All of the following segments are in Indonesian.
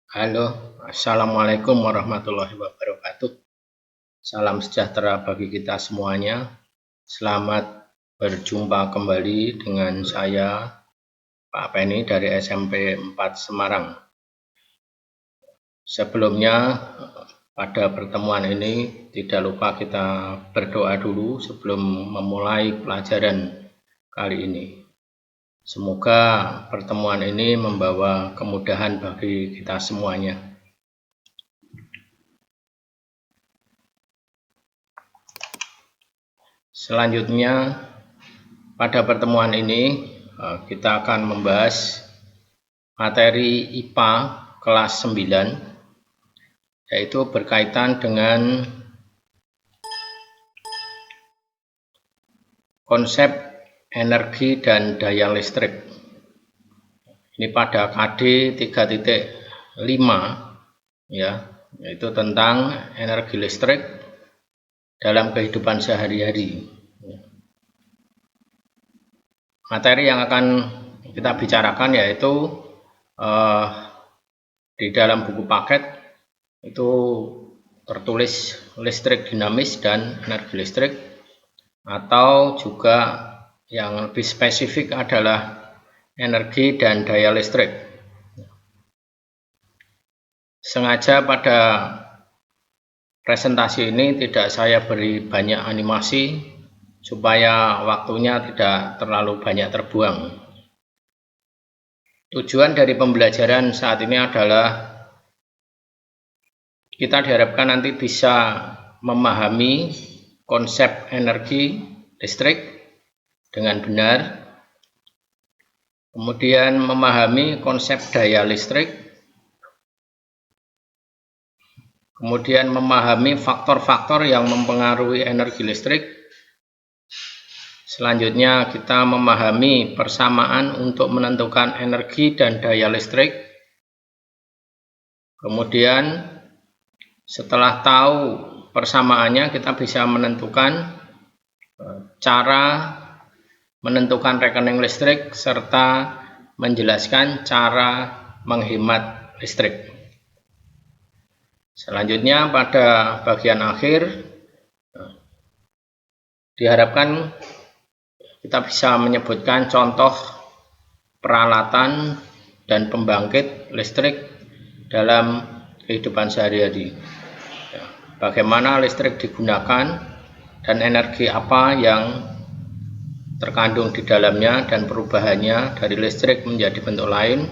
Halo, Assalamualaikum warahmatullahi wabarakatuh. Salam sejahtera bagi kita semuanya. Selamat berjumpa kembali dengan saya, Pak Penny dari SMP 4 Semarang. Sebelumnya, pada pertemuan ini tidak lupa kita berdoa dulu sebelum memulai pelajaran kali ini. Semoga pertemuan ini membawa kemudahan bagi kita semuanya. Selanjutnya, pada pertemuan ini kita akan membahas materi IPA kelas 9, yaitu berkaitan dengan konsep energi dan daya listrik. Ini pada KD 3.5 ya, yaitu tentang energi listrik dalam kehidupan sehari-hari. Materi yang akan kita bicarakan yaitu di dalam buku paket itu tertulis listrik dinamis dan energi listrik, atau juga yang lebih spesifik adalah energi dan daya listrik. Sengaja pada presentasi ini tidak saya beri banyak animasi supaya waktunya tidak terlalu banyak terbuang. Tujuan dari pembelajaran saat ini adalah kita diharapkan nanti bisa memahami konsep energi listrik dengan benar, kemudian memahami konsep daya listrik, kemudian memahami faktor-faktor yang mempengaruhi energi listrik. Selanjutnya kita memahami persamaan untuk menentukan energi dan daya listrik. Kemudian setelah tahu persamaannya, kita bisa menentukan cara menentukan rekening listrik serta menjelaskan cara menghemat listrik. Selanjutnya pada bagian akhir diharapkan kita bisa menyebutkan contoh peralatan dan pembangkit listrik dalam kehidupan sehari-hari. Bagaimana listrik digunakan dan energi apa yang terkandung di dalamnya dan perubahannya dari listrik menjadi bentuk lain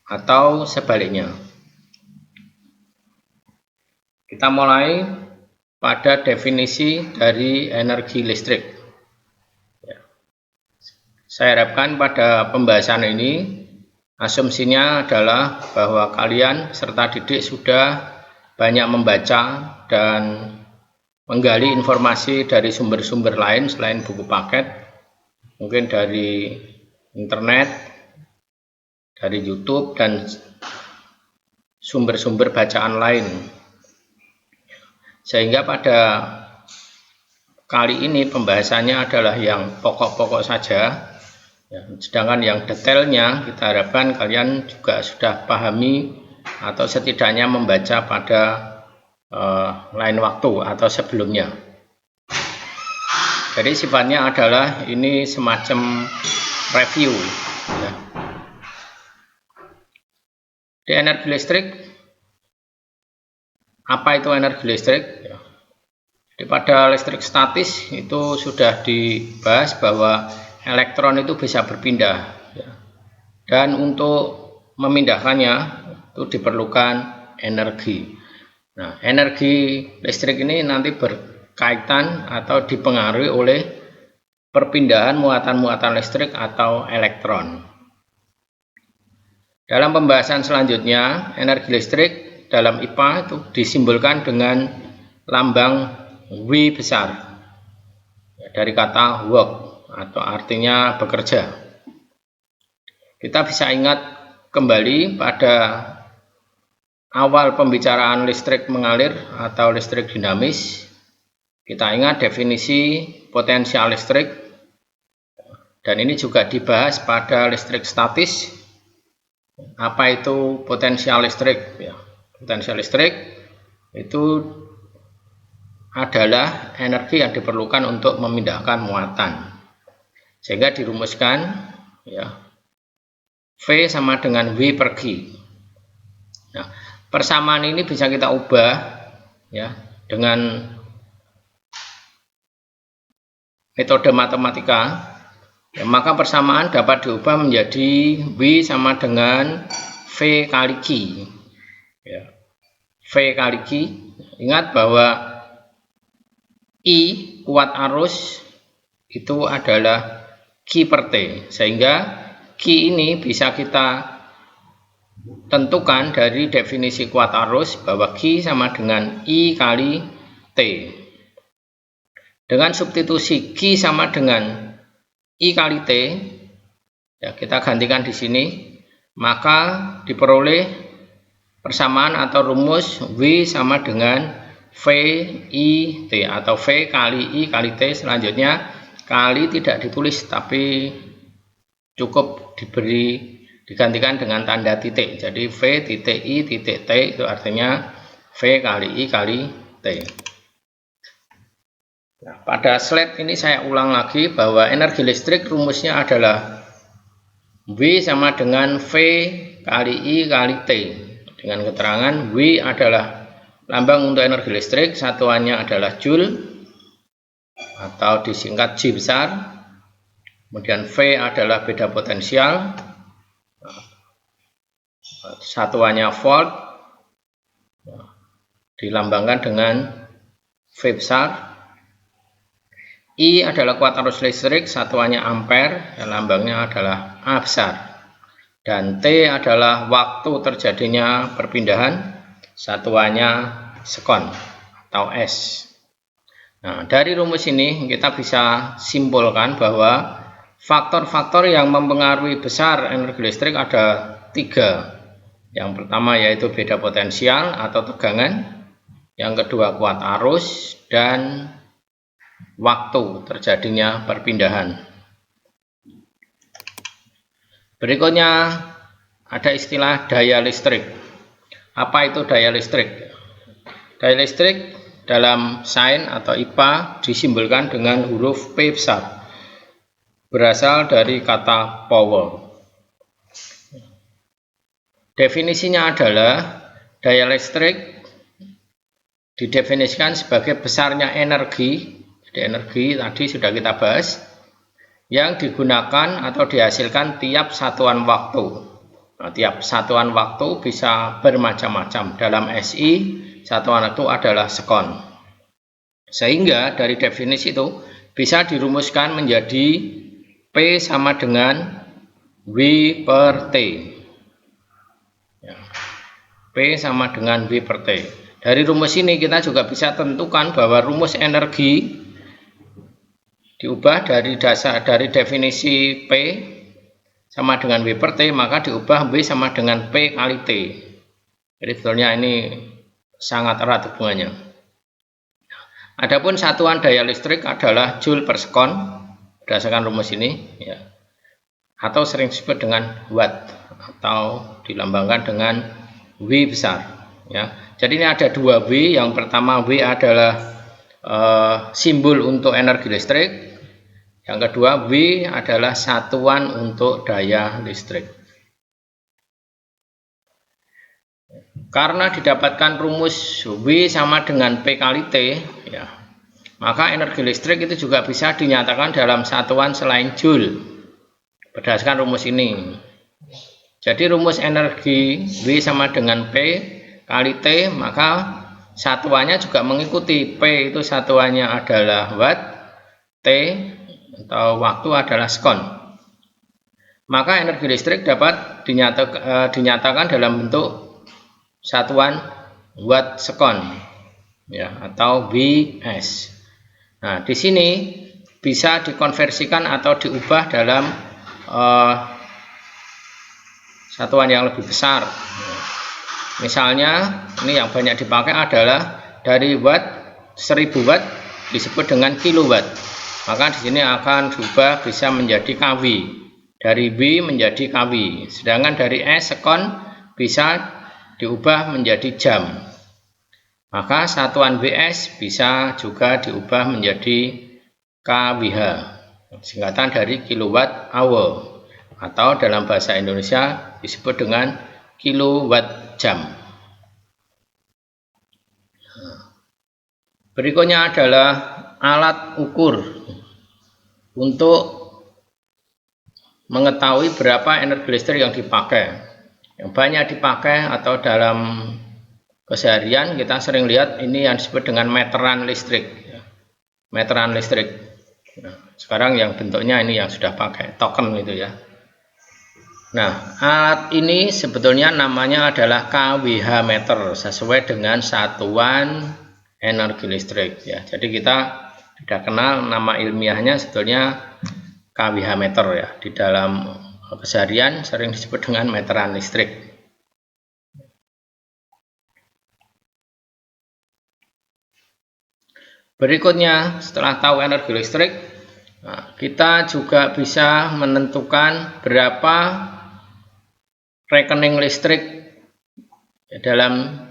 atau sebaliknya. Kita mulai pada definisi dari energi listrik. Saya harapkan pada pembahasan ini asumsinya adalah bahwa kalian serta didik sudah banyak membaca dan menggali informasi dari sumber-sumber lain selain buku paket, mungkin dari internet, dari YouTube, dan sumber-sumber bacaan lain. Sehingga pada kali ini pembahasannya adalah yang pokok-pokok saja. Sedangkan yang detailnya kita harapkan kalian juga sudah pahami atau setidaknya membaca pada lain waktu atau sebelumnya. Jadi sifatnya adalah ini semacam review. Di energi listrik, apa itu energi listrik? Pada listrik statis itu sudah dibahas bahwa elektron itu bisa berpindah, dan untuk memindahkannya itu diperlukan energi. Nah, energi listrik ini nanti berkaitan atau dipengaruhi oleh perpindahan muatan-muatan listrik atau elektron. Dalam pembahasan selanjutnya, energi listrik dalam IPA itu disimbolkan dengan lambang W besar dari kata work atau artinya bekerja. Kita bisa ingat kembali pada awal pembicaraan listrik mengalir atau listrik dinamis. Kita ingat definisi potensial listrik, dan ini juga dibahas pada listrik statis. Apa itu potensial listrik? Ya, potensial listrik itu adalah energi yang diperlukan untuk memindahkan muatan. Sehingga dirumuskan ya, V sama dengan W per G. Nah, persamaan ini bisa kita ubah ya dengan metode matematika. Ya, maka persamaan dapat diubah menjadi W sama dengan V kali Q. Ya, V kali Q. Ingat bahwa I kuat arus itu adalah Q per T, sehingga Q ini bisa kita tentukan dari definisi kuat arus bahwa Q sama dengan I kali T. Dengan substitusi Q sama dengan I kali T, ya kita gantikan di sini, maka diperoleh persamaan atau rumus W sama dengan V I T atau V kali I kali T. Selanjutnya kali tidak ditulis tapi cukup digantikan dengan tanda titik. Jadi V titik I titik T itu artinya V kali I kali T. Nah, pada slide ini saya ulang lagi bahwa energi listrik rumusnya adalah W sama dengan V kali I kali T. Dengan keterangan W adalah lambang untuk energi listrik, satuannya adalah Joule atau disingkat J besar. Kemudian V adalah beda potensial, satuannya volt, dilambangkan dengan V besar. I adalah kuat arus listrik, satuannya ampere, dan lambangnya adalah A besar. Dan T adalah waktu terjadinya perpindahan, satuannya sekon atau S. Nah, dari rumus ini kita bisa simpulkan bahwa faktor-faktor yang mempengaruhi besar energi listrik ada 3. Yang pertama yaitu beda potensial atau tegangan, yang kedua kuat arus, dan waktu terjadinya perpindahan. Berikutnya ada istilah daya listrik. Apa itu daya listrik? Daya listrik dalam sains atau IPA disimbolkan dengan huruf P besar, berasal dari kata power. Definisinya adalah daya listrik didefinisikan sebagai besarnya energi. Jadi energi tadi sudah kita bahas, yang digunakan atau dihasilkan tiap satuan waktu. Nah, tiap satuan waktu bisa bermacam-macam. Dalam SI, satuan waktu adalah sekon. Sehingga dari definisi itu bisa dirumuskan menjadi P sama dengan W per T. Ya. P sama dengan W per T. Dari rumus ini kita juga bisa tentukan bahwa rumus energi diubah dari definisi P sama dengan W per T, maka diubah W sama dengan P kali T. Jadi sebetulnya ini sangat erat hubungannya. Adapun satuan daya listrik adalah Joule per sekon berdasarkan rumus ini, ya. Atau sering disebut dengan watt atau dilambangkan dengan W besar, ya. Jadi ini ada 2 W. Yang pertama W adalah simbol untuk energi listrik. Yang kedua, W adalah satuan untuk daya listrik. Karena didapatkan rumus W sama dengan P kali T, ya, maka energi listrik itu juga bisa dinyatakan dalam satuan selain Joule berdasarkan rumus ini. Jadi rumus energi W sama dengan P kali T, maka satuannya juga mengikuti. P itu satuannya adalah watt, T atau waktu adalah sekon. Maka energi listrik dapat dinyatakan dalam bentuk satuan watt sekon, ya, atau Ws. Nah, di sini bisa dikonversikan atau diubah dalam satuan yang lebih besar. Misalnya ini yang banyak dipakai adalah dari watt, 1000 watt disebut dengan kilowatt. Maka di sini akan berubah bisa menjadi kW. dari W menjadi kW. Sedangkan dari S sekon bisa diubah menjadi jam. Maka satuan WS bisa juga diubah menjadi kWh, singkatan dari kilowatt hour, atau dalam bahasa Indonesia disebut dengan kilowatt jam. Berikutnya adalah alat ukur untuk mengetahui berapa energi listrik yang dipakai. Yang banyak dipakai atau dalam keseharian kita sering lihat ini yang disebut dengan meteran listrik. Meteran listrik. Nah, sekarang yang bentuknya ini yang sudah pakai token itu ya. Nah, alat ini sebetulnya namanya adalah kWh meter sesuai dengan satuan energi listrik ya. Jadi kita tidak kenal nama ilmiahnya sebetulnya kWh meter ya. Di dalam keseharian sering disebut dengan meteran listrik. Berikutnya, setelah tahu energi listrik, kita juga bisa menentukan berapa rekening listrik dalam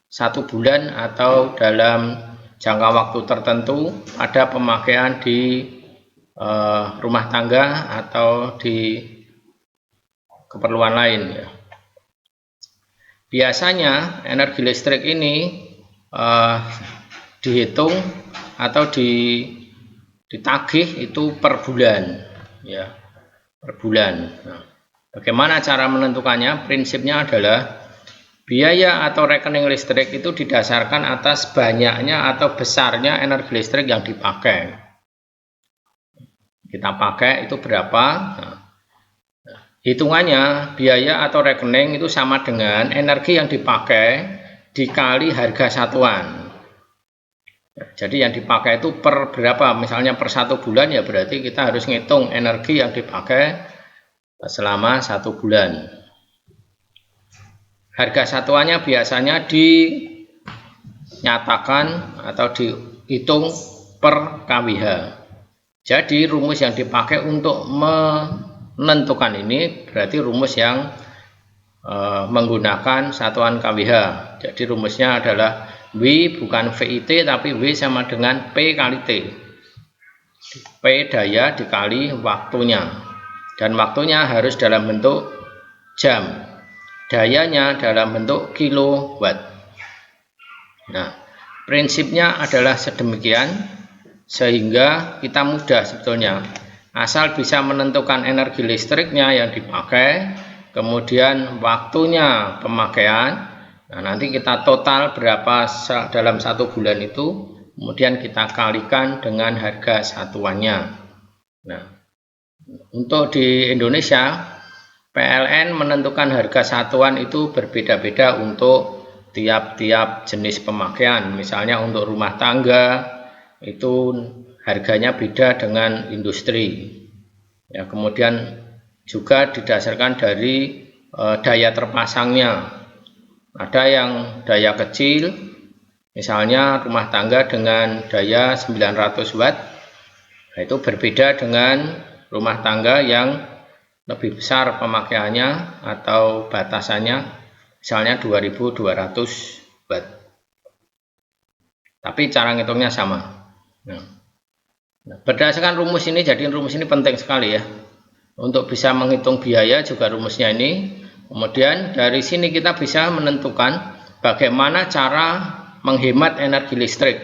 1 bulan atau dalam jangka waktu tertentu ada pemakaian di rumah tangga atau di keperluan lain ya. Biasanya energi listrik ini dihitung atau ditagih itu per bulan ya, per bulan. Nah, bagaimana cara menentukannya? Prinsipnya adalah biaya atau rekening listrik itu didasarkan atas banyaknya atau besarnya energi listrik yang dipakai. Kita pakai itu berapa? Nah, hitungannya biaya atau rekening itu sama dengan energi yang dipakai dikali harga satuan. Jadi yang dipakai itu per berapa? Misalnya per 1 bulan ya berarti kita harus ngitung energi yang dipakai selama 1 bulan. Harga satuannya biasanya dinyatakan atau dihitung per kWh. Jadi rumus yang dipakai untuk menentukan ini berarti rumus yang menggunakan satuan kWh. Jadi rumusnya adalah W bukan VIT tapi W sama dengan P kali T. P daya dikali waktunya. Dan waktunya harus dalam bentuk jam. Dayanya dalam bentuk kilowatt. Nah, prinsipnya adalah sedemikian sehingga kita mudah sebetulnya. Asal bisa menentukan energi listriknya yang dipakai, kemudian waktunya pemakaian. Nah, nanti kita total berapa dalam 1 bulan itu, kemudian kita kalikan dengan harga satuannya. Nah, untuk di Indonesia, PLN menentukan harga satuan itu berbeda-beda untuk tiap-tiap jenis pemakaian. Misalnya untuk rumah tangga itu harganya beda dengan industri. Ya, kemudian juga didasarkan dari daya terpasangnya. Ada yang daya kecil, misalnya rumah tangga dengan daya 900 watt, nah itu berbeda dengan rumah tangga yang lebih besar pemakaiannya atau batasannya, misalnya 2200 watt. Tapi cara ngitungnya sama. Nah, berdasarkan rumus ini, jadi rumus ini penting sekali ya. Untuk bisa menghitung biaya juga rumusnya ini. Kemudian dari sini kita bisa menentukan bagaimana cara menghemat energi listrik.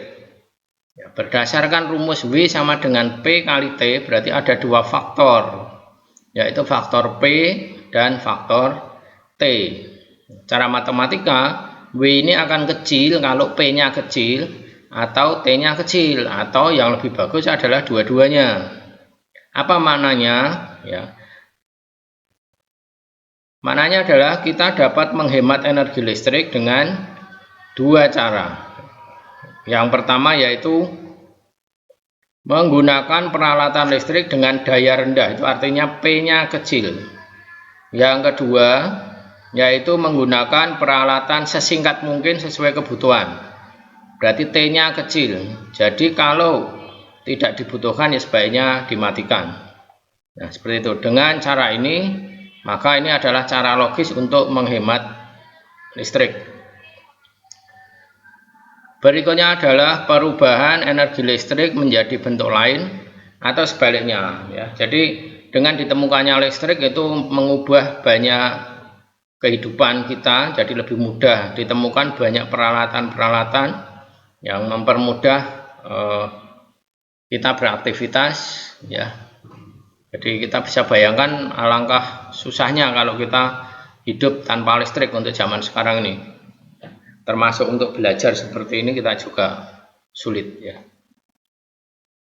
Ya, berdasarkan rumus W sama dengan P kali T berarti ada 2 faktor, yaitu faktor P dan faktor T. Cara matematika W ini akan kecil kalau P-nya kecil atau T-nya kecil, atau yang lebih bagus adalah dua-duanya. Apa maknanya? Ya. Maknanya adalah kita dapat menghemat energi listrik dengan 2 cara. Yang pertama yaitu menggunakan peralatan listrik dengan daya rendah, itu artinya P-nya kecil. Yang kedua yaitu menggunakan peralatan sesingkat mungkin sesuai kebutuhan. Berarti T-nya kecil. Jadi kalau tidak dibutuhkan ya sebaiknya dimatikan. Nah, seperti itu. Dengan cara ini, maka ini adalah cara logis untuk menghemat listrik. Berikutnya adalah perubahan energi listrik menjadi bentuk lain atau sebaliknya. Ya. Jadi dengan ditemukannya listrik itu mengubah banyak kehidupan kita, jadi lebih mudah. Ditemukan banyak peralatan-peralatan yang mempermudah kita beraktivitas, ya. Jadi kita bisa bayangkan alangkah susahnya kalau kita hidup tanpa listrik untuk zaman sekarang ini. Termasuk untuk belajar seperti ini kita juga sulit, ya.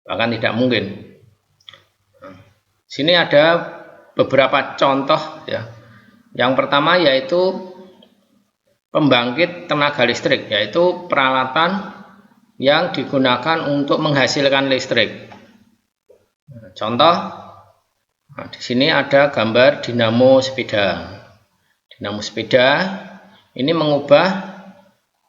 Bahkan tidak mungkin. Sini ada beberapa contoh, ya. Yang pertama yaitu pembangkit tenaga listrik, yaitu peralatan yang digunakan untuk menghasilkan listrik. Contoh, nah, di sini ada gambar dinamo sepeda. Dinamo sepeda ini mengubah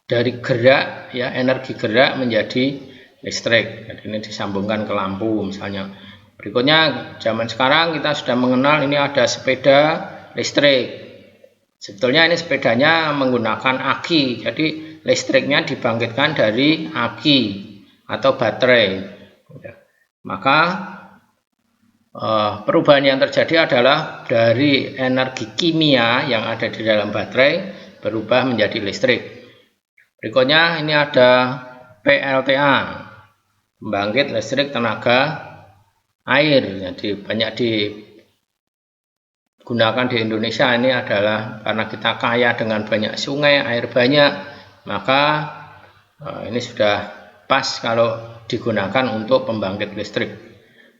dari gerak, ya, energi gerak menjadi listrik. Jadi ini disambungkan ke lampu misalnya. Berikutnya, zaman sekarang kita sudah mengenal ini ada sepeda listrik. Sebetulnya ini sepedanya menggunakan aki, jadi listriknya dibangkitkan dari aki atau baterai. Maka perubahan yang terjadi adalah dari energi kimia yang ada di dalam baterai berubah menjadi listrik. Berikutnya ini ada PLTA, pembangkit listrik tenaga air. Jadi banyak digunakan di Indonesia. Ini adalah karena kita kaya dengan banyak sungai, air banyak, maka ini sudah pas kalau digunakan untuk pembangkit listrik.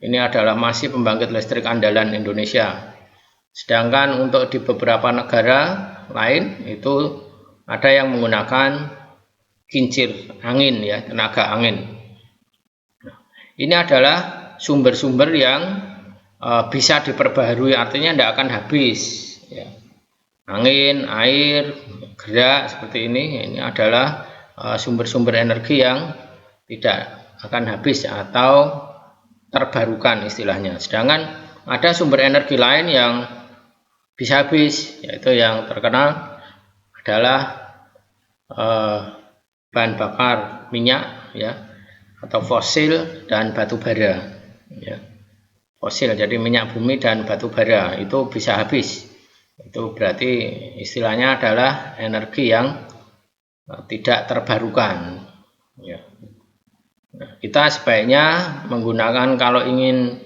Ini adalah masih pembangkit listrik andalan Indonesia. Sedangkan untuk di beberapa negara lain itu ada yang menggunakan kincir angin, ya, tenaga angin. Ini adalah sumber-sumber yang bisa diperbaharui, artinya tidak akan habis, ya. Angin, air, gerak seperti ini adalah sumber-sumber energi yang tidak akan habis atau terbarukan istilahnya. Sedangkan ada sumber energi lain yang bisa habis, yaitu yang terkenal adalah bahan bakar minyak, ya, atau fosil dan batu bara, ya. Fosil jadi minyak bumi dan batu bara itu bisa habis. Itu berarti istilahnya adalah energi yang tidak terbarukan, ya. Nah, kita sebaiknya menggunakan kalau ingin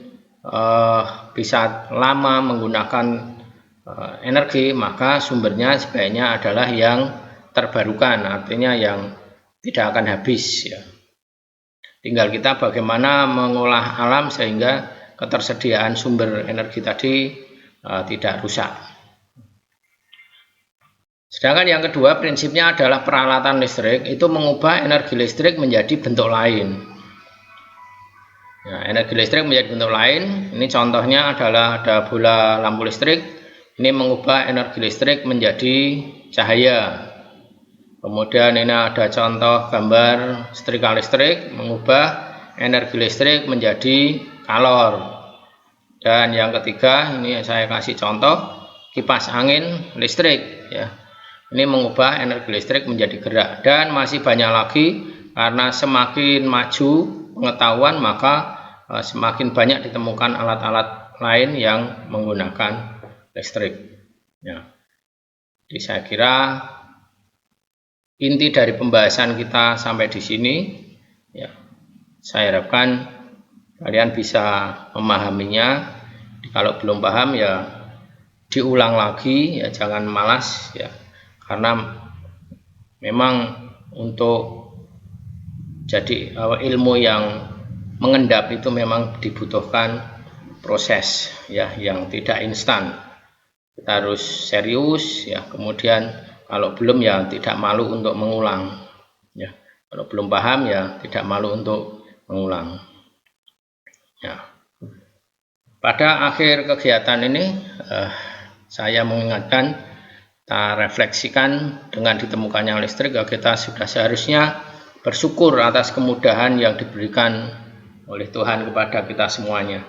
bisa lama menggunakan energi, maka sumbernya sebaiknya adalah yang terbarukan, artinya yang tidak akan habis, ya. Tinggal kita bagaimana mengolah alam sehingga ketersediaan sumber energi tadi tidak rusak. Sedangkan yang kedua prinsipnya adalah peralatan listrik itu mengubah energi listrik menjadi bentuk lain. Nah, energi listrik menjadi bentuk lain, ini contohnya adalah ada bola lampu listrik, ini mengubah energi listrik menjadi cahaya. Kemudian ini ada contoh gambar setrika listrik, mengubah energi listrik menjadi kalor. Dan yang ketiga, ini saya kasih contoh kipas angin listrik, ya. Ini mengubah energi listrik menjadi gerak. Dan masih banyak lagi, karena semakin maju pengetahuan maka semakin banyak ditemukan alat-alat lain yang menggunakan listrik, ya. Jadi saya kira inti dari pembahasan kita sampai di sini, ya. Saya harapkan kalian bisa memahaminya. Kalau belum paham ya diulang lagi, ya, jangan malas, ya. Karena memang untuk jadi ilmu yang mengendap itu memang dibutuhkan proses, ya, yang tidak instan. Kita harus serius, ya. Kemudian kalau belum ya tidak malu untuk mengulang, ya. Kalau belum paham ya tidak malu untuk mengulang, ya. Pada akhir kegiatan ini saya mengingatkan, kita refleksikan dengan ditemukannya listrik, kita sudah seharusnya bersyukur atas kemudahan yang diberikan oleh Tuhan kepada kita semuanya.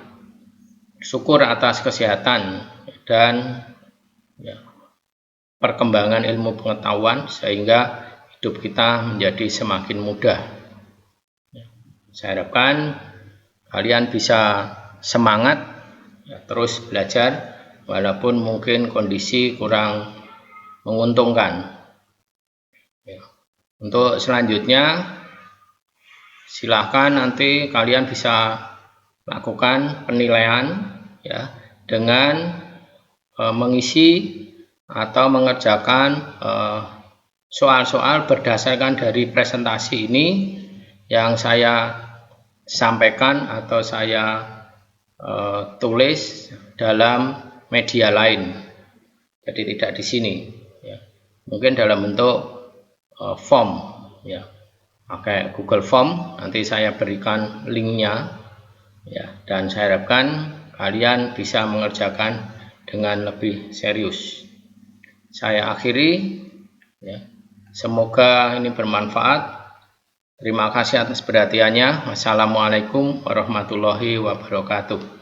syukur atas kesehatan dan ya, perkembangan ilmu pengetahuan sehingga hidup kita menjadi semakin mudah. Saya harapkan kalian bisa semangat ya, terus belajar walaupun mungkin kondisi kurang menguntungkan. Ya. Untuk selanjutnya silahkan nanti kalian bisa lakukan penilaian ya dengan mengisi atau mengerjakan soal-soal berdasarkan dari presentasi ini yang saya sampaikan atau saya tulis dalam media lain. Jadi tidak di sini. Ya. Mungkin dalam bentuk form, ya, pakai Google Form. Nanti saya berikan linknya, ya. Dan saya harapkan kalian bisa mengerjakan dengan lebih serius. Saya akhiri, ya. Semoga ini bermanfaat. Terima kasih atas perhatiannya. Wassalamualaikum warahmatullahi wabarakatuh.